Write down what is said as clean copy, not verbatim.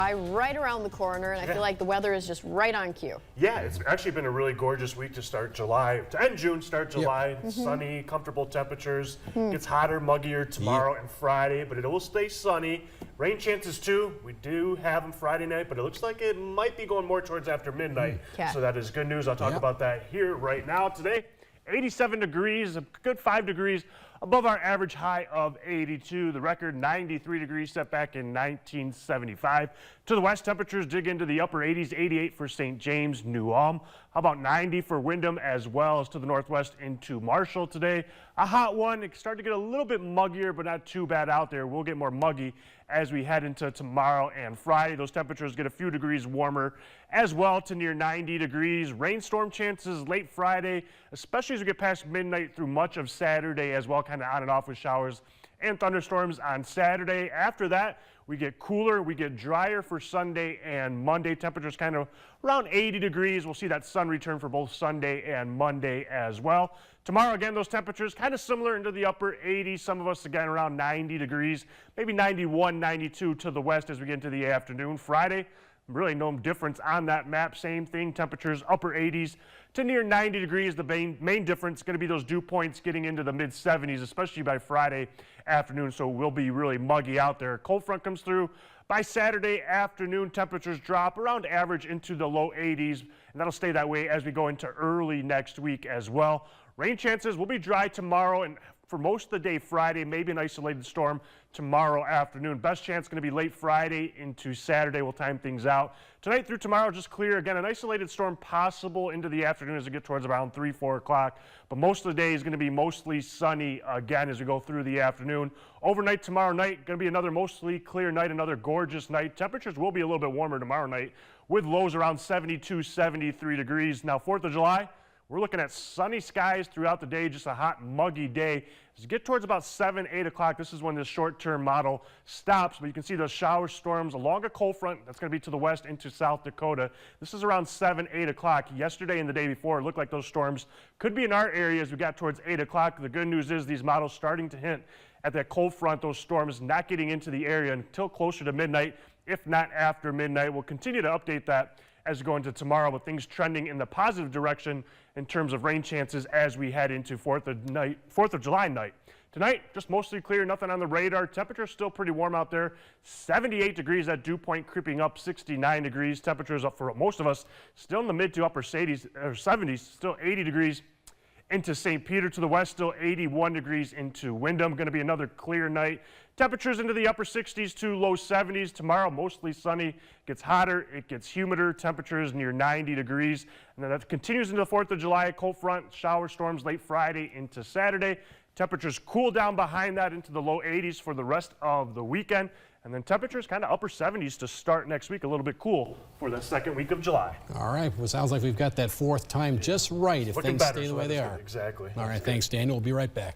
Right around the corner, and I feel like the weather is just right on cue. Yeah, it's actually been a really gorgeous week to start July, to end June, start July. Sunny, comfortable temperatures. Gets hotter, muggier tomorrow and Friday, but it will stay sunny. Rain chances too. We do have them Friday night, but it looks like it might be going more towards after midnight. So that is good news. I'll talk about that here right now. Today, 87 degrees, a good 5 degrees above our average high of 82. The record 93 degrees set back in 1975. To the west, temperatures dig into the upper 80s, 88 for St. James, New Ulm. How about 90 for Windham, as well as to the northwest into Marshall today. A hot one. It started to get a little bit muggier, but not too bad out there. We'll get more muggy as we head into tomorrow and Friday. Those temperatures get a few degrees warmer as well, to near 90 degrees. Rainstorm chances late Friday, especially as we get past midnight through much of Saturday as well, kind of on and off with showers and thunderstorms on Saturday. After that, we get cooler, we get drier for Sunday and Monday. Temperatures kind of around 80 degrees. We'll see that sun return for both Sunday and Monday as well. Tomorrow, again, those temperatures kind of similar into the upper 80s. Some of us, again, around 90 degrees, maybe 91, 92 to the west as we get into the afternoon. Friday, really no difference on that map. Same thing, temperatures upper 80s to near 90 degrees. The main difference is going to be those dew points getting into the mid 70s, especially by Friday afternoon. So we'll be really muggy out there. Cold front comes through by Saturday afternoon. Temperatures drop around average into the low 80s, and that'll stay that way as we go into early next week as well. Rain chances will be dry tomorrow and for most of the day Friday, maybe an isolated storm tomorrow afternoon. Best chance going to be late Friday into Saturday. We'll time things out. Tonight through tomorrow, just clear. Again, an isolated storm possible into the afternoon as we get towards around 3, 4 o'clock. But most of the day is going to be mostly sunny again as we go through the afternoon. Overnight tomorrow night, going to be another mostly clear night, another gorgeous night. Temperatures will be a little bit warmer tomorrow night with lows around 72, 73 degrees. Now, 4th of July, we're looking at sunny skies throughout the day, just a hot, muggy day. As you get towards about 7, 8 o'clock, this is when this short-term model stops, but you can see those shower storms along a cold front that's going to be to the west into South Dakota. This is around 7, 8 o'clock. Yesterday and the day before, it looked like those storms could be in our area as we got towards 8 o'clock. The good news is these models starting to hint at that cold front, those storms not getting into the area until closer to midnight, if not after midnight. We'll continue to update that as we go into tomorrow, with things trending in the positive direction in terms of rain chances as we head into 4th of July night. Tonight, just mostly clear, nothing on the radar. Temperatures still pretty warm out there. 78 degrees, that dew point creeping up, 69 degrees. Temperatures up for most of us still in the mid to upper 70s, still 80 degrees into St. Peter. To the west, still 81 degrees into Windham. Going to be another clear night. Temperatures into the upper 60s to low 70s. Tomorrow, mostly sunny. Gets hotter. It gets humider. Temperatures near 90 degrees. And then that continues into the 4th of July. Cold front, shower storms late Friday into Saturday. Temperatures cool down behind that into the low 80s for the rest of the weekend. And then temperatures kind of upper 70s to start next week, a little bit cool for the second week of July. All right. Well, sounds like we've got that 4th time just right if things stay the way they are. Exactly. All right. Thanks, Daniel. We'll be right back.